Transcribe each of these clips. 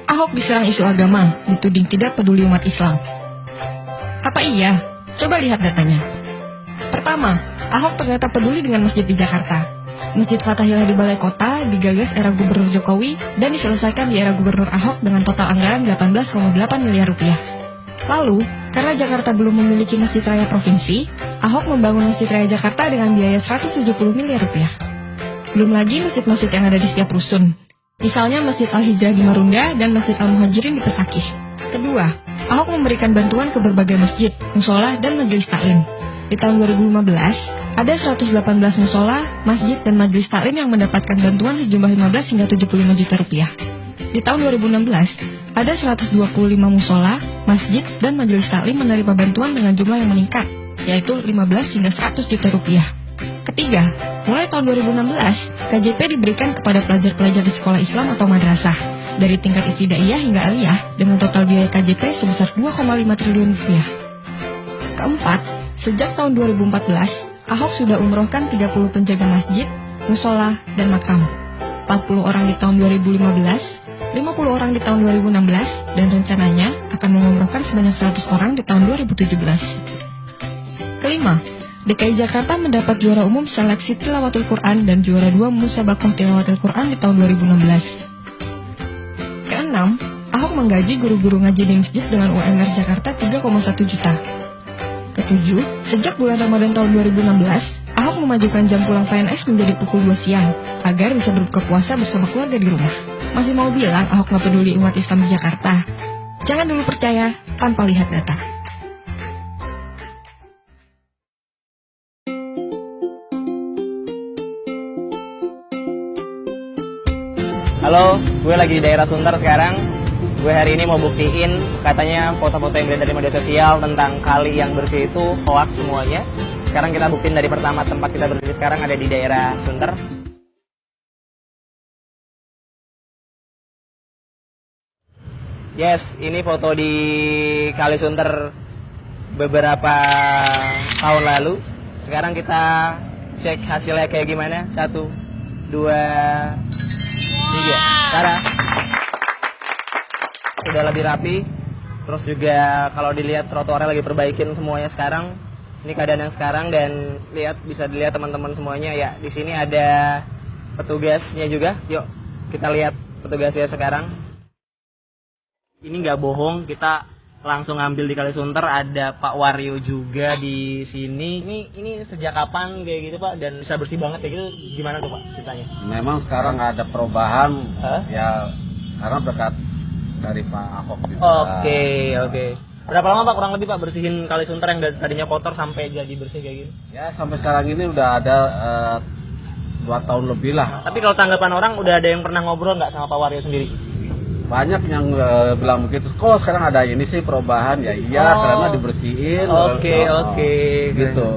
Ahok diserang isu agama, dituding tidak peduli umat Islam. Apa iya? Coba lihat datanya. Pertama, Ahok ternyata peduli dengan masjid di Jakarta. Masjid Fathahillah di Balai Kota digagas era Gubernur Jokowi dan diselesaikan di era Gubernur Ahok dengan total anggaran 18,8 miliar rupiah. Lalu, karena Jakarta belum memiliki masjid raya provinsi, Ahok membangun Masjid Raya Jakarta dengan biaya 170 miliar rupiah. Belum lagi masjid-masjid yang ada di setiap rusun. Misalnya Masjid Al-Hijrah di Marunda dan Masjid Al-Muhajirin di Pesakih. Kedua, Ahok memberikan bantuan ke berbagai masjid, musola, dan majelis taklim. Di tahun 2015, ada 118 musola, masjid, dan majelis taklim yang mendapatkan bantuan sejumlah 15 hingga 75 juta rupiah. Di tahun 2016, ada 125 musola, masjid, dan majelis taklim menerima bantuan dengan jumlah yang meningkat, yaitu 15 hingga 100 juta rupiah. Ketiga, mulai tahun 2016, KJP diberikan kepada pelajar-pelajar di sekolah Islam atau madrasah, dari tingkat ibtidaiyah hingga aliyah, dengan total biaya KJP sebesar 2,5 triliun rupiah. Keempat, sejak tahun 2014, Ahok sudah umrohkan 30 penjaga masjid, musola, dan makam. 40 orang di tahun 2015, 50 orang di tahun 2016, dan rencananya akan mengumrohkan sebanyak 100 orang di tahun 2017. Kelima, DKI Jakarta mendapat juara umum seleksi Tilawatul Quran dan juara 2 Musabaqah Tilawatul Quran di tahun 2016. Keenam, Ahok menggaji guru-guru ngaji di masjid dengan UMR Jakarta 3,1 juta. Ketujuh, sejak bulan Ramadan tahun 2016, Ahok memajukan jam pulang PNS menjadi pukul 2 siang, agar bisa berbuka puasa bersama keluarga di rumah. Masih mau bilang Ahok nggak peduli umat Islam di Jakarta? Jangan dulu percaya tanpa lihat data. Halo, gue lagi di daerah Sunter sekarang. Gue hari ini mau buktiin katanya foto-foto yang beredar di media sosial tentang kali yang bersih itu hoax semuanya. Sekarang kita buktiin dari pertama tempat kita berdiri sekarang ada di daerah Sunter. Yes, ini foto di Kali Sunter beberapa tahun lalu. Sekarang kita cek hasilnya kayak gimana. 1, 2, 3. Tara. Sudah lebih rapi. Terus juga kalau dilihat trotoarnya lagi perbaikin semuanya sekarang. Ini keadaan yang sekarang dan bisa dilihat teman-teman semuanya ya. Di sini ada petugasnya juga. Yuk, kita lihat petugasnya sekarang. Ini nggak bohong, kita langsung ngambil di Kali Sunter. Ada Pak Waryo juga di sini. Ini sejak kapan kayak gitu Pak? Dan bisa bersih banget kayak gitu, gimana tuh Pak ceritanya? Memang sekarang ada perubahan, ya karena berkat dari Pak Ahok juga. Oke. Berapa lama Pak kurang lebih Pak bersihin Kali Sunter yang tadinya kotor sampai jadi bersih kayak gini? Ya sampai sekarang ini udah ada 2 tahun lebih lah. Tapi kalau tanggapan orang, udah ada yang pernah ngobrol nggak sama Pak Waryo sendiri? Banyak yang bilang begitu. Kok sekarang ada ini sih perubahan? Ya iya, karena dibersihin. Oke. Gitu.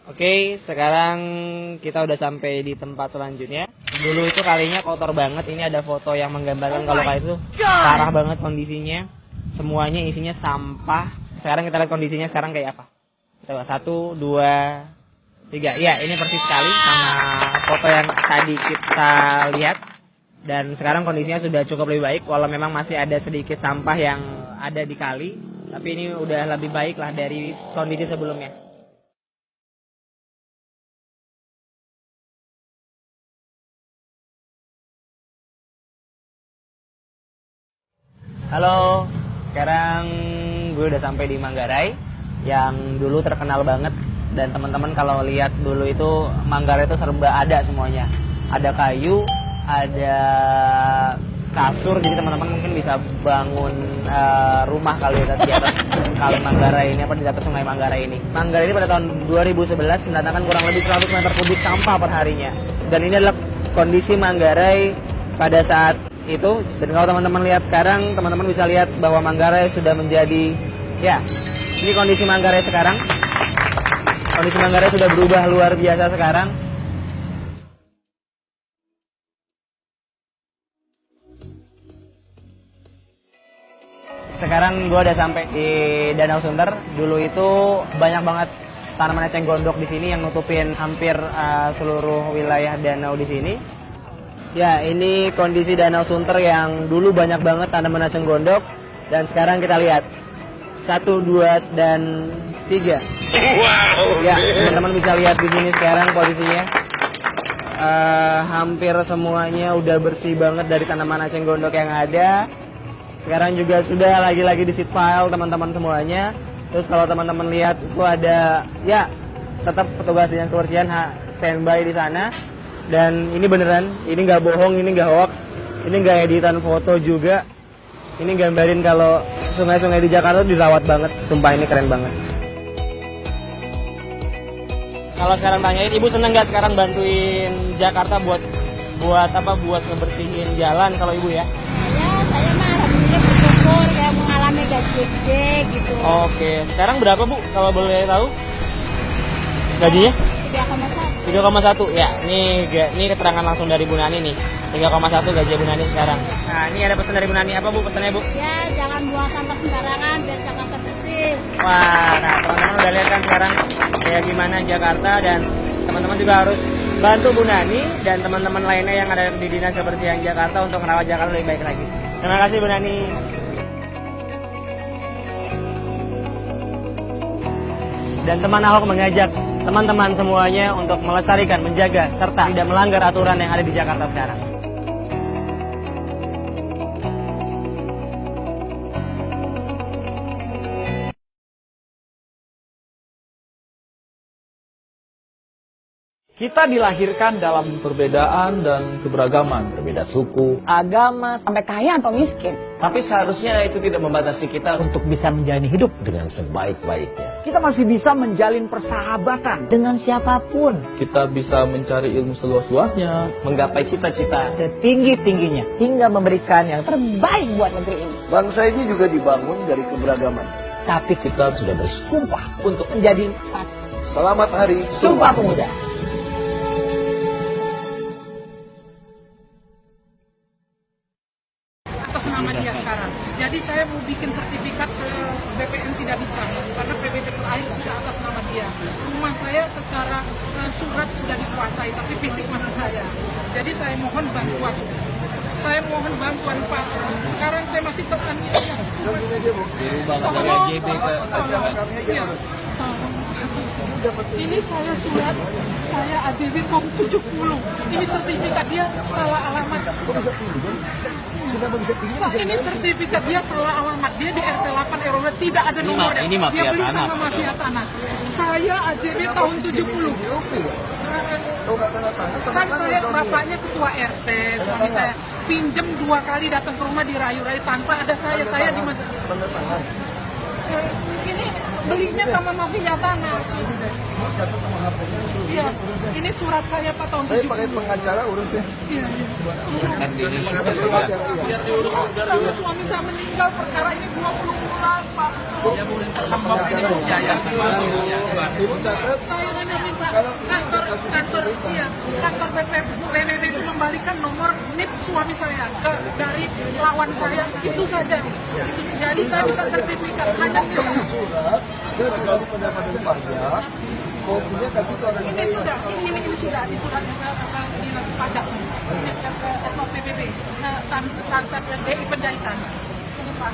Oke, sekarang kita udah sampai di tempat selanjutnya. Dulu itu kalinya kotor banget. Ini ada foto yang menggambarkan kalau kali itu parah banget kondisinya. Semuanya isinya sampah. Sekarang kita lihat kondisinya sekarang kayak apa. Coba 1, 2, 3. Iya, ini persis sekali sama foto yang tadi kita lihat. Dan sekarang kondisinya sudah cukup lebih baik. Walau memang masih ada sedikit sampah yang ada di kali, tapi ini udah lebih baik lah dari kondisi sebelumnya. Halo, sekarang gue udah sampai di Manggarai yang dulu terkenal banget. Dan teman-teman kalau lihat dulu itu Manggarai itu serba ada semuanya. Ada kayu, ada kasur, jadi teman-teman mungkin bisa bangun rumah kali di atas Kali Manggarai ini, di atas Sungai Manggarai ini. Manggarai ini pada tahun 2011 mendatangkan kurang lebih 100 meter kubik sampah per harinya. Dan ini adalah kondisi Manggarai pada saat itu. Dan kalau teman-teman lihat sekarang, teman-teman bisa lihat bahwa Manggarai sudah menjadi, ya, ini kondisi Manggarai sekarang. Kondisi Manggarai sudah berubah luar biasa sekarang. Sekarang gue udah sampai di Danau Sunter. Dulu itu banyak banget tanaman eceng gondok di sini yang nutupin hampir seluruh wilayah danau di sini. Ya, ini kondisi Danau Sunter yang dulu banyak banget tanaman eceng gondok dan sekarang kita lihat 1, 2, dan 3. Wow. Ya, teman-teman bisa lihat di sini sekarang posisinya. Hampir semuanya udah bersih banget dari tanaman eceng gondok yang ada. Sekarang juga sudah lagi-lagi di seed pile teman-teman semuanya. Terus kalau teman-teman lihat itu ada, ya tetap petugas dinas kebersihan standby di sana. Dan ini beneran, ini nggak bohong, ini nggak hoax, ini nggak editan foto juga. Ini gambarin kalau sungai-sungai di Jakarta dirawat banget, sumpah ini keren banget. Kalau sekarang tanyain, ibu seneng nggak sekarang bantuin Jakarta buat apa? Buat ngebersihin jalan kalau ibu ya? Ya, saya mah alhamdulillah bersyukur kayak mengalami gaji gede gitu. Oke, sekarang berapa bu kalau boleh tahu gajinya? 3,1 ya, ini keterangan langsung dari Bu Nani nih. 3,1 gaji Bu Nani sekarang. Nah, ini ada pesan dari Bu Nani. Apa Bu pesannya Bu? Ya, jangan buang sampah sembarangan biar Jakarta bersih. Wah, nah teman-teman udah lihat kan sekarang kayak gimana Jakarta, dan teman-teman juga harus bantu Bu Nani dan teman-teman lainnya yang ada di Dinas Kebersihan Jakarta untuk merawat Jakarta lebih baik lagi. Terima kasih Bu Nani. Dan teman Ahok mengajak teman-teman semuanya untuk melestarikan, menjaga, serta tidak melanggar aturan yang ada di Jakarta sekarang. Kita dilahirkan dalam perbedaan dan keberagaman. Berbeda suku, agama, sampai kaya atau miskin. tapi seharusnya itu tidak membatasi kita untuk bisa menjalani hidup dengan sebaik-baiknya. Kita masih bisa menjalin persahabatan dengan siapapun. Kita bisa mencari ilmu seluas-luasnya, Menggapai cita-cita. Setinggi-tingginya hingga memberikan yang terbaik buat negeri ini. Bangsa ini juga dibangun dari keberagaman. Tapi Kita sudah bersumpah untuk menjadi satu. Selamat Hari Sumpah Pemuda. Atas nama dia sekarang. Jadi saya mau bikin sertifikat ke BPN tidak bisa karena PBB terakhir sudah atas nama dia. Rumah saya secara surat sudah dikuasai tapi fisik masih saya. Jadi saya mohon bantuan. Saya mohon bantuan Pak. Sekarang saya masih beraniaya. Iya. Ini saya surat, saya AJB tahun 70. Ini sertifikat dia salah alamat. Ini sertifikat dia salah alamat. Dia di RT 8 RW tidak ada nomor. Dia beli sama mafia tanah. Saya AJB tahun 70. Kan saya bapaknya ketua RT, suami saya pinjem 2 kali datang ke rumah dirayu-rayu tanpa ada saya di ini belinya sama mafia tanah. Iya, ini surat saya Pak tahun 70. Saya pakai pengacara urusnya. Iya. Biar diurus sama suami saya meninggal perkara ini 20 bulan Pak. Sama ini biaya. Saya hanya minta kantor PBB itu membalikan nomor NIP suami saya dari lawan saya, itu saja. Jadi saya bisa sertifikat hanya itu. Dari pendapatan pajak, kopinya kasih ke orang Ini sudah di surat dinas pajak ini PBB Sansat DI Penjahitan. Ini Pak,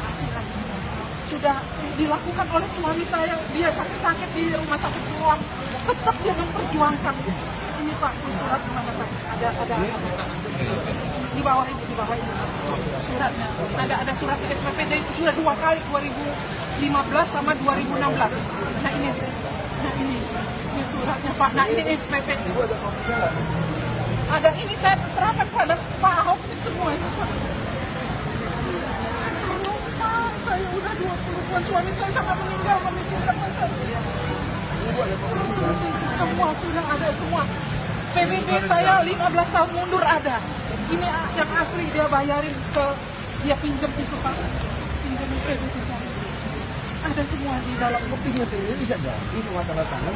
sudah dilakukan oleh suami saya. Dia sakit-sakit di rumah sakit Siloam, tetap dia memperjuangkan. Ini Pak, di surat mana Pak? Ada di bawah ini suratnya. Ada surat SPPD itu sudah 2 kali 2015 sama 2016. Nah ini suratnya Pak. Nah ini SPP. Ada ini saya serahkan pada Pak Ahok semua itu Pak. Tolong Pak, saya udah 20 bulan suami saya sangat meninggal memikirkan masalah. Semua sudah ada semua. PBB saya 15 tahun mundur ada. Ini yang asli dia bayarin ke dia pinjam itu Pak. Pinjam PBB saya. Ada semua di dalam kopinya. bisa jadi rumah tanda tangan.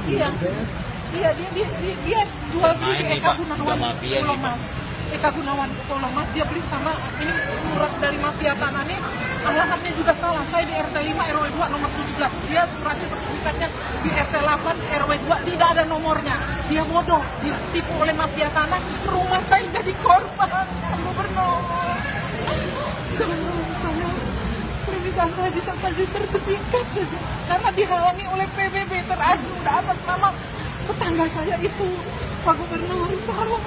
Iya, dia jual beli di Eka Gunawan Pulau Mas. Eka Gunawan tolong Mas, dia beli sama ini surat dari mafia tanah ini, alamatnya juga salah. Saya di RT 5 RW 2 nomor 17. Dia suratnya sertifikatnya di RT 8 RW 2 tidak ada nomornya. Dia bodoh, ditipu oleh mafia tanah. Rumah saya jadi korban, Pak Gubernur. Saya permintaan saya bisa saja sertifikat karena dihalangi oleh PBB terakhir udah atas nama tetangga saya itu. Pak Gubernur, tolong.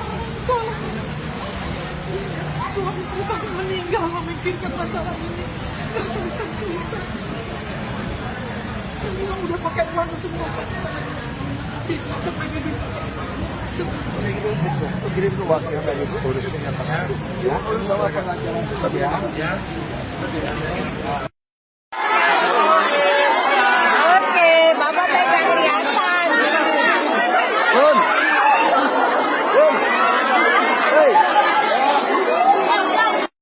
Suami saya sampai meninggal memikirkan masalah ini. Dan saya susah. Semua udah pakai uang semua Pak. Di PBB. Udah gitu, kirim ke wakil dari urus penyatakan. Ya, sama pengajaran tetap ya.